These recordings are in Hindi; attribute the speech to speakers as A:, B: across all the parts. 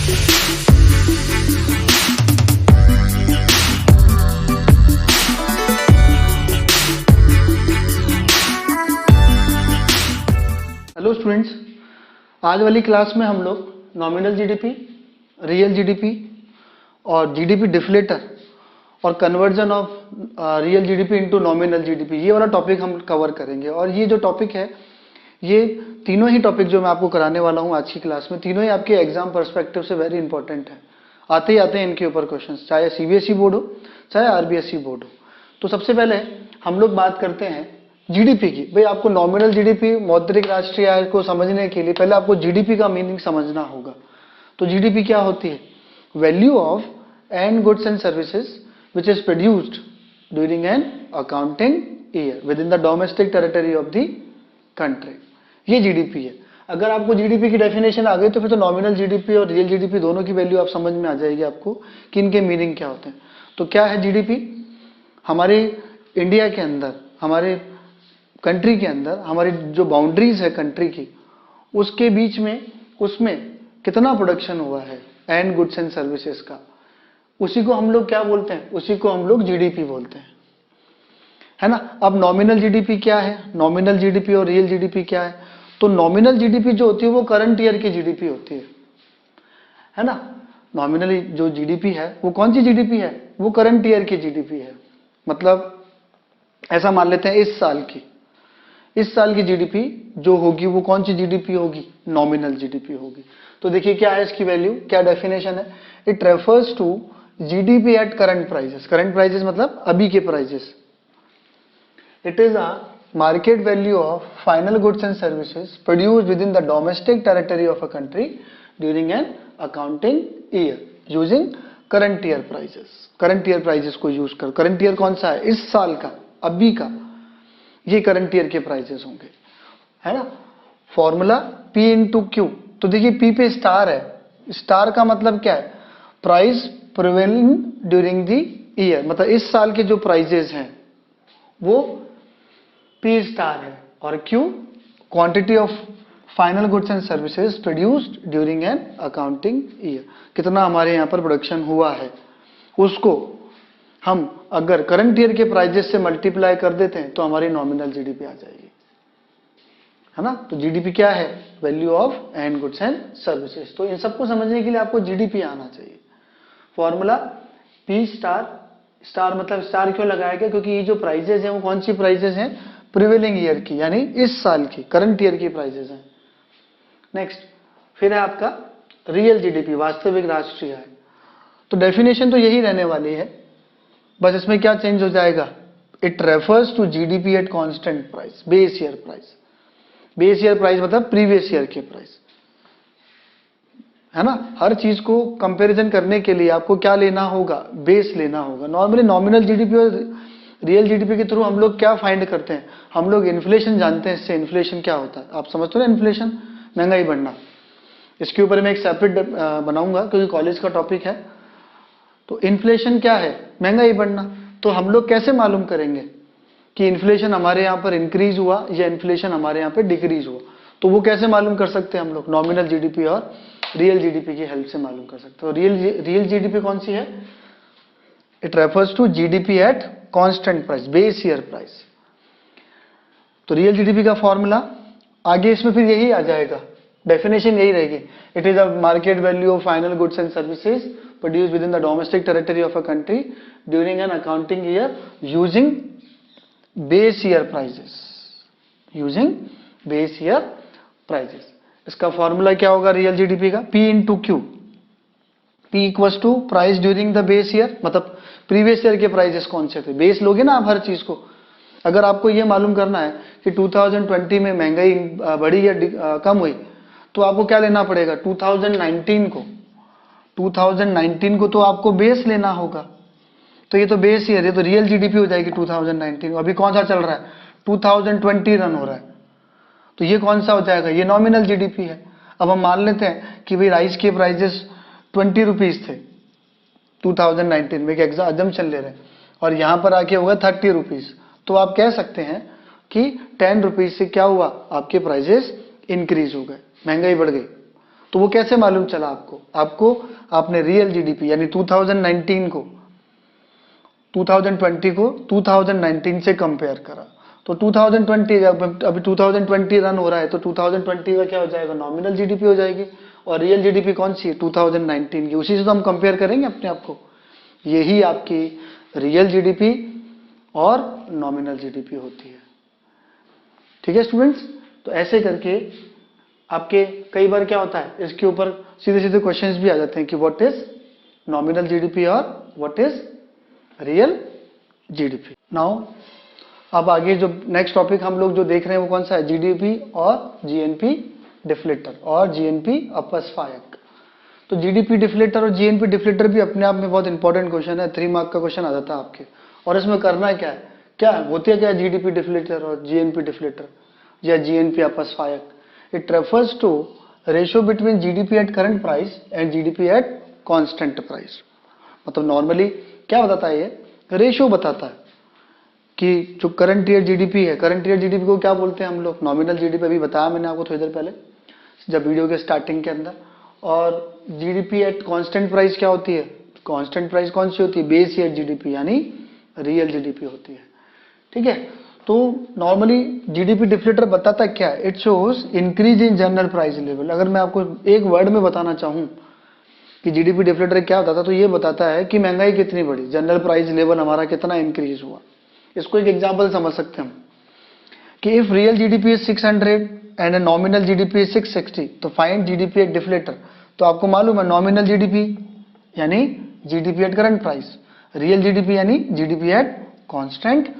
A: हेलो स्टूडेंट्स, आज वाली क्लास में हम लोग नॉमिनल जीडीपी, रियल जीडीपी और जीडीपी डिफ्लेटर और conversion of real GDP into nominal GDP, ये वाला टॉपिक हम कवर करेंगे। और ये जो टॉपिक है, ये तीनों ही टॉपिक जो मैं आपको कराने वाला हूँ आज की क्लास में, तीनों ही आपके एग्जाम पर्सपेक्टिव से वेरी इंपॉर्टेंट है। आते ही आते हैं इनके ऊपर क्वेश्चंस, चाहे सीबीएसई बोर्ड हो चाहे आरबीएसई बोर्ड हो। तो सबसे पहले हम लोग बात करते हैं जीडीपी की। भाई, आपको नॉमिनल जीडीपी, मौद्रिक राष्ट्रीय आय को समझने के लिए पहले आपको जीडीपी का मीनिंग समझना होगा। तो जीडीपी क्या होती है? Value of and goods and services which is produced during an accounting year with in the domestic territory of the country, ये जीडीपी है। अगर आपको जीडीपी की डेफिनेशन आ गई तो फिर तो नॉमिनल जीडीपी और रियल जीडीपी दोनों की वैल्यू आप समझ में आ जाएगी आपको कि इनके मीनिंग क्या होते हैं। तो क्या है जीडीपी? हमारे इंडिया के अंदर, हमारे कंट्री के अंदर, हमारी जो बाउंड्रीज है कंट्री की, उसके बीच में, उसमें कितना प्रोडक्शन हुआ है एंड गुड्स एंड सर्विसेज का, उसी को हम लोग क्या बोलते हैं? उसी को हम लोग जीडीपी बोलते हैं, है ना। अब नॉमिनल जीडीपी क्या है, नॉमिनल जीडीपी और रियल जीडीपी क्या है? तो नॉमिनल जीडीपी जो होती है वो करंट ईयर की जीडीपी होती है ना। नॉमिनल जो जीडीपी है वो कौन सी जीडीपी है? वो करंट ईयर की जीडीपी है। मतलब ऐसा मान लेते हैं इस साल की जीडीपी जो होगी वो कौन सी जीडीपी होगी? नॉमिनल जीडीपी होगी। तो देखिए क्या है इसकी वैल्यू, क्या डेफिनेशन है? It refers to GDP at current prices. Current prices मतलब अभी के prices. It is a market value of final goods and services produced within the domestic territory of a country during an accounting year using current year prices. Current year prices को यूज कर, करंट ईयर कौन सा है? इस साल का, अभी का, ये करंट ईयर के प्राइसेस होंगे, है ना। Formula P into Q. तो देखिए P पे स्टार है, स्टार का मतलब क्या है? Price prevailing during the year, मतलब इस साल के जो प्राइसेस हैं वो P स्टार है, और Q quantity of final goods and services produced during an accounting year. कितना हमारे यहाँ पर प्रोडक्शन हुआ है उसको हम अगर करंट ईयर के प्राइजेस से मल्टीप्लाई कर देते हैं तो हमारी नॉमिनल जीडीपी आ जाएगी, है ना। तो जीडीपी क्या है? Value of and goods and services. तो इन सबको समझने के लिए आपको जीडीपी आना चाहिए। फॉर्मूला P स्टार, स्टार मतलब स्टार क्यों लगाया गया? क्योंकि ये जो प्राइजेस हैं वो कौन सी प्राइजेस हैं? प्रिवेलिंग ईयर की, यानी इस साल की, करंट ईयर की प्राइजेस हैं। नेक्स्ट फिर है आपका रियल जीडीपी, वास्तविक राष्ट्रीय आय। तो डेफिनेशन तो यही रहने वाली है, बस इसमें क्या चेंज हो जाएगा? It refers to GDP at constant price, base year price. Base year price मतलब प्रीवियस ईयर के प्राइस, है ना। हर चीज को कंपैरिजन करने के लिए आपको क्या लेना होगा? बेस लेना होगा। नॉर्मली नॉमिनल जीडीपी और रियल जीडीपी के थ्रू हम लोग क्या फाइंड करते हैं? हम लोग इन्फ्लेशन जानते हैं। इससे इन्फ्लेशन क्या होता है आप समझते हो ना? इन्फ्लेशन, महंगाई बढ़ना। इसके ऊपर मैं एक सेपरेट बनाऊंगा क्योंकि कॉलेज का टॉपिक है। तो इन्फ्लेशन क्या है? महंगाई बढ़ना। तो हम लोग कैसे मालूम करेंगे कि इन्फ्लेशन हमारे यहाँ पर इंक्रीज हुआ या इन्फ्लेशन हमारे यहाँ पर डिक्रीज हुआ? तो वो कैसे मालूम कर सकते हैं हम लोग? नॉमिनल जीडीपी और रियल जीडीपी की हेल्प से मालूम कर सकते हैं। तो रियल जीडीपी कौन सी है? It refers to GDP at constant price, base year price. तो रियल जीडीपी का फॉर्मूला आगे इसमें फिर यही आ जाएगा, डेफिनेशन यही रहेगी। It is a market value of final goods and services produced within the domestic territory of a country during an accounting year using base year prices, using base year prices। इसका फॉर्मूला क्या होगा रियल जीडीपी का? P into Q. P equals to price during the base year, मतलब प्रीवियस ईयर के प्राइसेस कौन से थे? बेस लोगे ना आप हर चीज को। अगर आपको ये मालूम करना है कि 2020 में महंगाई बढ़ी या कम हुई, तो आपको क्या लेना पड़ेगा? 2019 को तो आपको बेस लेना होगा। तो ये तो बेस ईयर है, तो रियल जीडीपी हो जाएगी 2019। अभी कौन सा चल रहा है? 2020 रन हो रहा है, तो ये कौन सा हो जाएगा? ये नॉमिनल जीडीपी है। अब हम मान लेते हैं कि भाई राइस के प्राइजेस 20 रुपीज थे 2019 में, एक एग्जाम्पल ले रहे हैं, और यहां पर आके होगा 30 रुपीज। तो आप कह सकते हैं कि 10 रुपीज से क्या हुआ? आपके प्राइजेस इंक्रीज हो गए, महंगाई बढ़ गई। तो वो कैसे मालूम चला आपको आपने रियल जीडीपी यानी 2019 को 2020 को 2019 से कंपेयर करा, तो 2020 अभी 2020 रन हो रहा है, तो 2020 का क्या हो जाएगा, नॉमिनल जीडीपी हो जाएगी। और रियल जीडीपी कौन सी है, 2019 की, उसी से तो हम कंपेयर करेंगे अपने आप को। यही आपकी रियल जीडीपी और नॉमिनल जीडीपी होती है। ठीक है स्टूडेंट्स, तो ऐसे करके आपके कई बार क्या होता है, इसके ऊपर सीधे सीधे क्वेश्चंस भी आ जाते हैं कि व्हाट इज नॉमिनल जीडीपी और what is real GDP. Now अब आगे जो नेक्स्ट टॉपिक हम लोग जो देख रहे हैं वो कौन सा है, जीडीपी और जीएनपी डिफ्लेटर और जीएनपी अपस्फायक। तो जीडीपी डिफ्लेटर और जीएनपी डिफ्लेटर भी अपने आप में बहुत इंपॉर्टेंट क्वेश्चन है, 3 मार्क का क्वेश्चन आ जाता है आपके। और इसमें करना क्या है, क्या होती है, क्या जीडीपी डिफ्लेटर और जीएनपी डिफ्लेटर या जीएनपी अपस्फायक। It refers to ratio between GDP at current price and GDP at constant price. मतलब नॉर्मली क्या बताता है, ये रेशियो बताता है कि जो करंट ईयर जीडीपी है, करंट ईयर जीडीपी को क्या बोलते हैं हम लोग, नॉमिनल जीडीपी, अभी बताया मैंने आपको थोड़ी देर पहले जब वीडियो के स्टार्टिंग के अंदर। और जीडीपी एट कांस्टेंट प्राइस क्या होती है, कांस्टेंट प्राइस कौन सी होती है, बेस ईयर जीडीपी यानी रियल जीडीपी होती है। ठीक है, तो नॉर्मली जीडीपी डिफ्लेटर बताता क्या है, it shows increase in general price level. अगर मैं आपको एक वर्ड में बताना चाहूं कि जीडीपी डिफ्लेटर क्या बताता, तो ये बताता है कि महंगाई कितनी बढ़ी, जनरल प्राइस लेवल हमारा कितना इंक्रीज हुआ। इसको एक एग्जांपल समझ सकते हैं हम कि if real GDP is 600 and nominal GDP is 660, तो फाइंड जीडीपी एट डिफ्लेटर। तो आपको मालूम है नॉमिनल जीडीपी यानी GDP at current price, real GDP यानी जीडीपी एट कांस्टेंट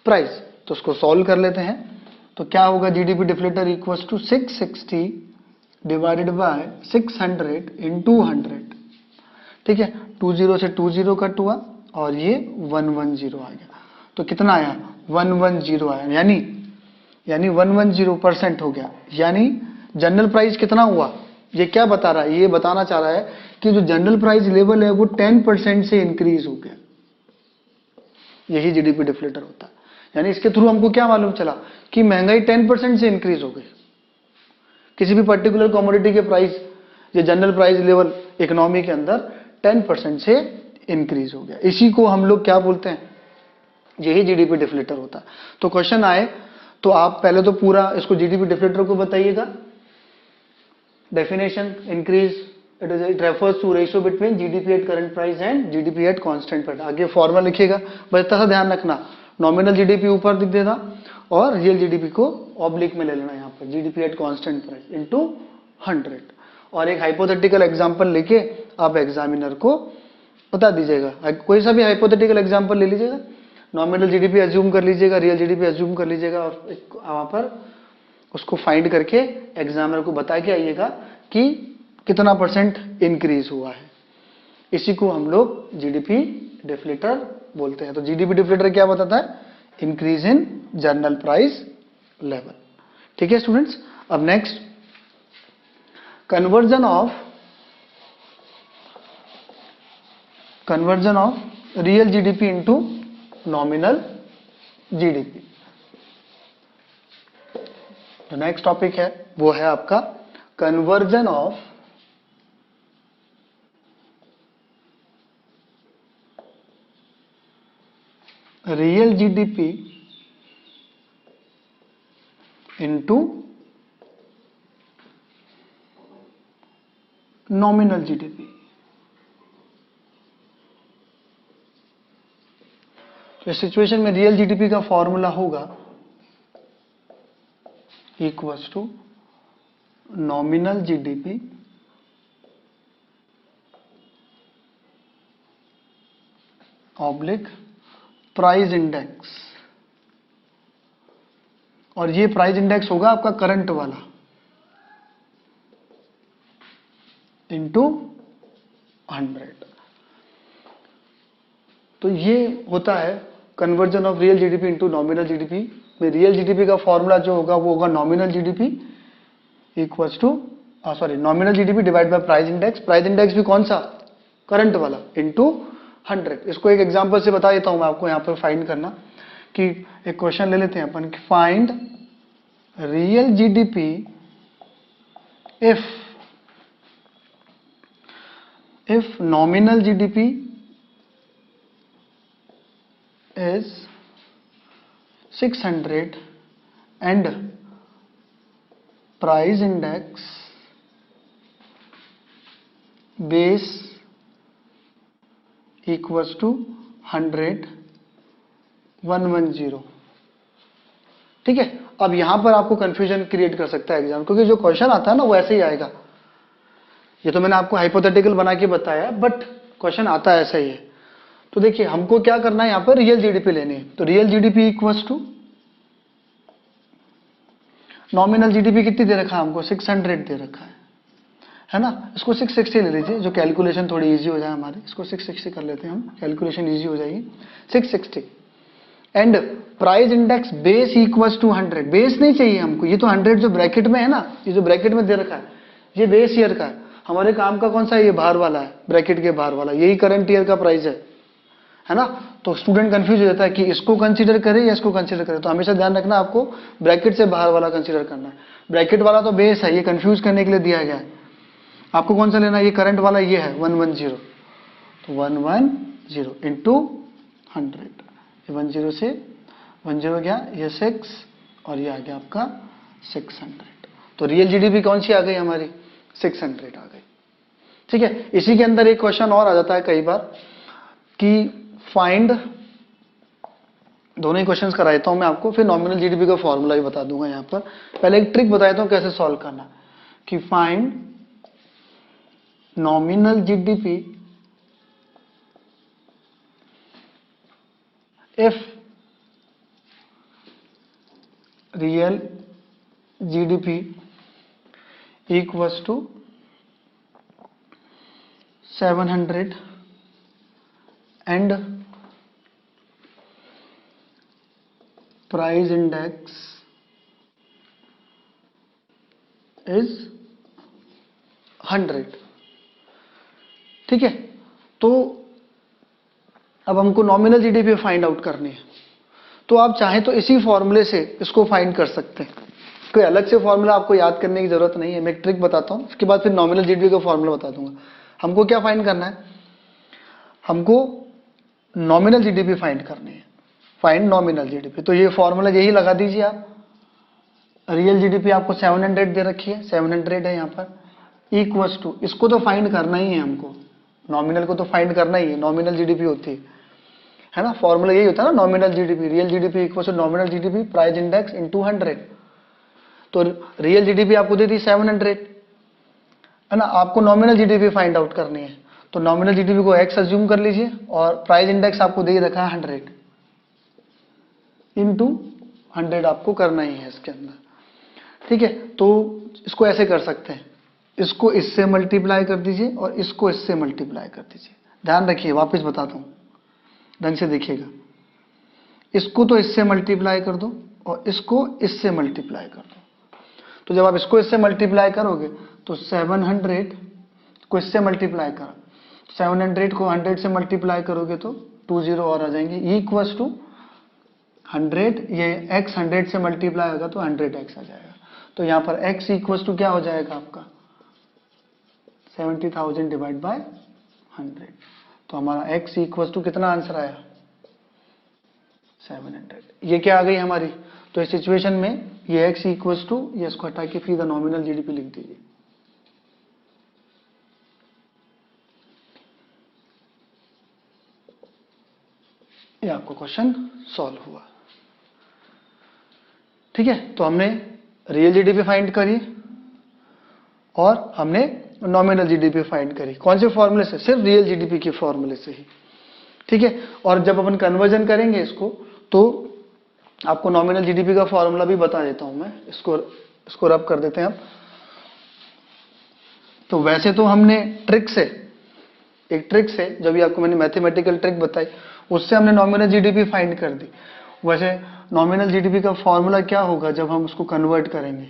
A: प्राइस। तो उसको सॉल्व कर लेते हैं, तो क्या होगा, GDP deflator equals to 660 divided by 600 into 100। ठीक है, 20 से 20 कट हुआ और ये 110 आ गया, तो कितना आया, 110 आया, यानी 110% हो गया। यानी जनरल प्राइस कितना हुआ, ये क्या बता रहा है, ये बताना चाह रहा है कि जो जनरल प्राइस लेवल है वो 10% से इंक्रीज हो गया। यही जीडीपी डिफ्लेटर होता है। यानी इसके थ्रू हमको क्या मालूम चला कि महंगाई 10% से इंक्रीज हो गई, किसी भी पर्टिकुलर कमोडिटी के प्राइस या जनरल प्राइस लेवल इकोनॉमी के अंदर 10% से इंक्रीज हो गया। इसी को हम लोग क्या बोलते हैं, यही जीडीपी डिफ्लेटर होता है। तो क्वेश्चन आए तो आप पहले तो पूरा इसको जीडीपी डिफ्लेटर को बताइएगा। Definition, increase it refers to ratio between GDP at current price and GDP at constant price. आगे फॉर्मूला लिखिएगा, बस इतना सा ध्यान रखना, नॉमिनल जीडीपी ऊपर लिख देना और रियल जीडीपी को ऑब्लिक में ले लेना, यहाँ पर GDP at constant price into 100। और एक हाइपोथेटिकल एग्जांपल लेके आप एग्जामिनर को बता दीजिएगा, कोई सा भी हाइपोथेटिकल एग्जांपल ले लीजिएगा, नॉमिनल जीडीपी अज्यूम कर लीजिएगा, रियल जीडीपी अज्यूम कर लीजिएगा और वहां पर उसको फाइंड करके एग्जामिनर को बता के आइएगा कि कितना % इंक्रीज हुआ है। इसी को हम लोग जीडीपी डिफ्लेटर बोलते हैं। तो जीडीपी डिफ्लेटर क्या बताता है, increase in general price level. ठीक है स्टूडेंट्स, अब next conversion of real GDP into nominal GDP. जो नेक्स्ट टॉपिक है वो है आपका conversion of real GDP into nominal GDP. तो इस सिचुएशन में रियल जीडीपी का फॉर्मूला होगा equals to nominal GDP oblique price index, और ये प्राइस इंडेक्स होगा आपका करंट वाला इंटू 100। तो ये होता है conversion of real GDP into nominal GDP में। रियल जीडीपी का फॉर्मूला जो होगा वो होगा nominal GDP equals to nominal GDP divide by price index. Price index भी कौन सा, करंट वाला, इंटू 100। इसको एक एग्जांपल से बता देता हूं मैं आपको, यहां पर फाइंड करना कि एक क्वेश्चन ले लेते हैं अपन, find real GDP if if nominal GDP is 600 and price index base equals to 100 110। ठीक है, अब यहां पर आपको कंफ्यूजन क्रिएट कर सकता है एग्जाम, क्योंकि जो क्वेश्चन आता है ना वो ऐसे ही आएगा। ये तो मैंने आपको हाइपोथेटिकल बना के बताया, बट क्वेश्चन आता है ऐसा ही है। तो देखिए हमको क्या करना है, यहां पर रियल जीडीपी लेनी है। तो real GDP equals to nominal GDP कितनी दे रखा है हमको, 600 दे रखा है ना। इसको 660 ले लीजिए, जो कैलकुलेशन थोड़ी इजी हो जाए हमारी। इसको 660 कर लेते हैं हम, कैलकुलेशन इजी हो जाएगी। 660 and price index base equals to 100। Base नहीं चाहिए हमको, ये तो 100 जो ब्रैकेट में है ना, ये जो ब्रैकेट में दे रखा है ये बेस ईयर का है। हमारे काम का कौन सा है, ये बाहर वाला है, ब्रैकेट के बाहर वाला, यही करंट ईयर का प्राइस है ना। तो स्टूडेंट कंफ्यूज हो जाता है कि इसको कंसीडर करें या इसको कंसीडर करें। तो हमेशा ध्यान रखना आपको ब्रैकेट से बाहर वाला कंसीडर करना है। ब्रैकेट वाला तो बेस है, ये कंफ्यूज करने के लिए दिया गया है। आपको कौन सा लेना है, ये करंट वाला ये है 110। तो 110 इंटू 100, 10 से 10 गया, ये 6 और ये आ गया आपका 600। तो रियल जीडीपी कौन सी आ गई हमारी, 600 आ गई। ठीक है, इसी के अंदर एक क्वेश्चन और आ जाता है कई बार कि फाइंड, दोनों ही क्वेश्चंस करा देता हूं मैं आपको, फिर नॉमिनल जीडीपी का फॉर्मूला भी बता दूंगा। यहां पर पहले एक ट्रिक बता देता हूं कैसे सॉल्व करना, कि find nominal GDP if real GDP equals to 700 and price index is 100। ठीक है, तो अब हमको नॉमिनल जीडीपी फाइंड आउट करनी है। तो आप चाहें तो इसी फॉर्मूले से इसको फाइंड कर सकते हैं, कोई अलग से फॉर्मूला आपको याद करने की जरूरत नहीं है। मैं एक ट्रिक बताता हूं, उसके बाद फिर नॉमिनल जीडीपी का फॉर्मूला बता दूंगा। हमको क्या फाइंड करना है, हमको नॉमिनल जीडीपी फाइंड करनी है, फाइंड नॉमिनल जीडीपी। तो ये फॉर्मूला यही लगा दीजिए आप। रियल जीडीपी आपको 700 दे रखी है, 700 है यहाँ पर, इक्वल्स टू, इसको तो फाइंड करना ही है हमको, नॉमिनल को तो फाइंड करना ही है, नॉमिनल जीडीपी होती है ना। फॉर्मूला यही होता है ना, nominal GDP, real GDP equals to nominal GDP price index into 100। तो रियल जीडीपी आपको दे दी 700 है ना, आपको नॉमिनल जीडीपी फाइंड आउट करनी है। तो नॉमिनल जीडीपी को x अज्यूम कर लीजिए और प्राइस इंडेक्स आपको दे रखा है 100, इनटू 100 आपको करना ही है इसके अंदर। ठीक है, तो इसको ऐसे कर सकते हैं, इसको इससे मल्टीप्लाई कर दीजिए और इसको इससे मल्टीप्लाई कर दीजिए। ध्यान रखिए, वापस बताता हूं, ढंग से देखिएगा। इसको तो इससे मल्टीप्लाई कर दो और इसको इससे मल्टीप्लाई कर दो। तो जब आप इसको इससे मल्टीप्लाई करोगे तो 700 को इससे मल्टीप्लाई करो, 700 को 100 से मल्टीप्लाई करोगे तो 20 और आ जाएंगे, इक्वल्स टू 100, ये x 100 से मल्टीप्लाई होगा तो 100x आ जाएगा। तो यहां पर x इक्वल्स टू क्या हो जाएगा आपका, 70,000 डिवाइड बाय 100। तो हमारा x इक्वल्स टू कितना आंसर आया, 700। ये क्या आ गई हमारी, तो इस सिचुएशन में ये x इक्वल्स टू, ये इसको हटा के फिर द नॉमिनल जीडीपी लिख दीजिए। ये आपको क्वेश्चन सॉल्व हुआ। ठीक है, तो हमने रियल जीडीपी फाइंड करी और हमने नॉमिनल जीडीपी फाइंड करी। कौन से फॉर्मूले से, सिर्फ रियल जीडीपी के फॉर्मूले से ही। ठीक है, और जब अपन कन्वर्जन करेंगे इसको तो आपको नॉमिनल जीडीपी का फॉर्मूला भी बता देता हूं मैं। इसको रब कर देते हैं अब। तो वैसे तो हमने ट्रिक से, एक ट्रिक से, जब भी आपको मैंने मैथमेटिकल ट्रिक बताई उससे हमने नॉमिनल जीडीपी फाइंड कर दी। वैसे नॉमिनल जीडीपी का फॉर्मूला क्या होगा जब हम उसको कन्वर्ट करेंगे,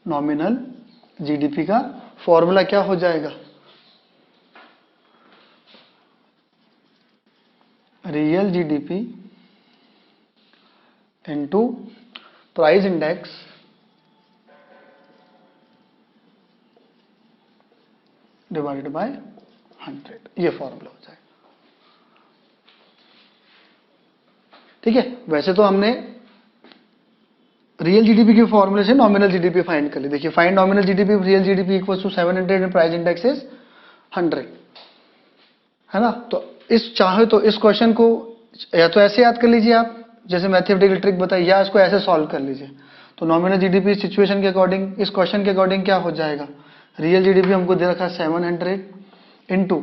A: नॉमिनल जीडीपी का फॉर्मूला क्या हो जाएगा, real GDP into price index divided by 100, ये फॉर्मूला हो जाएगा। ठीक है, वैसे तो हमने रियल जीडीपी के फॉर्मूले से नॉमिनल जीडीपी फाइंड कर ली। देखिए, find nominal GDP real GDP equal to 700 and price index is 100, है ना। तो इस चाहे तो इस क्वेश्चन को या तो ऐसे याद कर लीजिए आप, जैसे मैथमेटिकल ट्रिक बताई, या इसको ऐसे सॉल्व कर लीजिए। तो नॉमिनल जीडीपी सिचुएशन के अकॉर्डिंग, इस क्वेश्चन के अकॉर्डिंग क्या हो जाएगा, रियल जीडीपी हमको दे रखा है 700 इंटू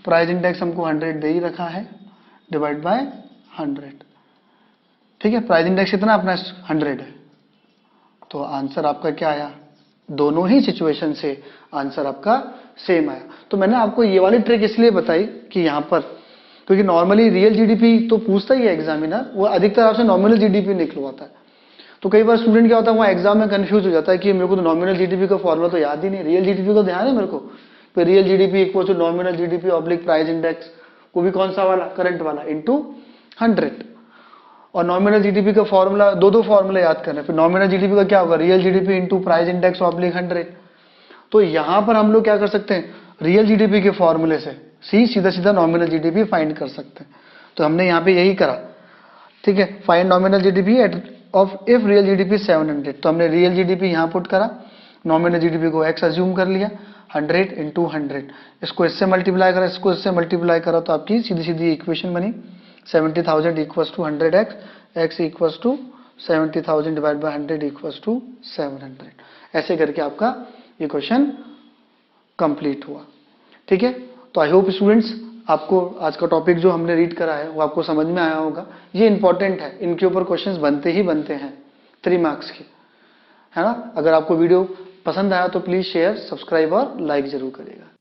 A: प्राइस इंडेक्स हमको 100 दे ही रखा है, डिवाइड बाय 100। ठीक है, प्राइस इंडेक्स कितना अपना 100 है, तो आंसर आपका क्या आया, दोनों ही सिचुएशन से आंसर आपका सेम आया। तो मैंने आपको ये वाली ट्रिक इसलिए बताई कि यहाँ पर, क्योंकि नॉर्मली रियल जीडीपी तो पूछता ही है एग्जामिनर, वो अधिकतर आपसे नॉमिनल जीडीपी निकलवाता है। तो कई बार स्टूडेंट क्या होता है, वहाँ एग्जाम में कंफ्यूज हो जाता है कि मेरे को तो नॉमिनल जीडीपी का फॉर्मूला तो याद ही नहीं, रियल जीडीपी का ध्यान है मेरे को, तो real GDP equal to nominal GDP oblique price index, वो भी कौन सा वाला, करंट वाला, इंटू 100। और नॉमिनल जीडीपी का फॉर्मूला, दो फॉर्मूला याद करना है। फिर नॉमिनल जीडीपी का क्या होगा, real GDP into price index oblique 100। तो यहां पर हम लोग क्या कर सकते हैं, रियल जीडीपी के फॉर्मूले से सीधा सीधा नॉमिनल जीडीपी फाइंड कर सकते हैं। तो हमने यहाँ पे यही करा। ठीक है, find nominal GDP of if real GDP 700, तो हमने रियल जीडीपी यहाँ पुट करा, नॉमिनल जीडीपी को x अज्यूम कर लिया, 100 इंटू 100, इसको इससे मल्टीप्लाई करा, इसको इससे मल्टीप्लाई करा, तो आपकी सीधी सीधी इक्वेशन बनी 70,000 equals to 100x, x equals to 70,000 divide by 100 equals to 700। ऐसे करके आपका ये क्वेश्चन कंप्लीट हुआ। ठीक है, तो आई होप स्टूडेंट्स आपको आज का टॉपिक जो हमने रीड करा है वो आपको समझ में आया होगा। ये इंपॉर्टेंट है, इनके ऊपर क्वेश्चंस बनते ही बनते हैं 3 मार्क्स के, है ना। अगर आपको वीडियो पसंद आया तो प्लीज शेयर, सब्सक्राइब और लाइक जरूर करिएगा।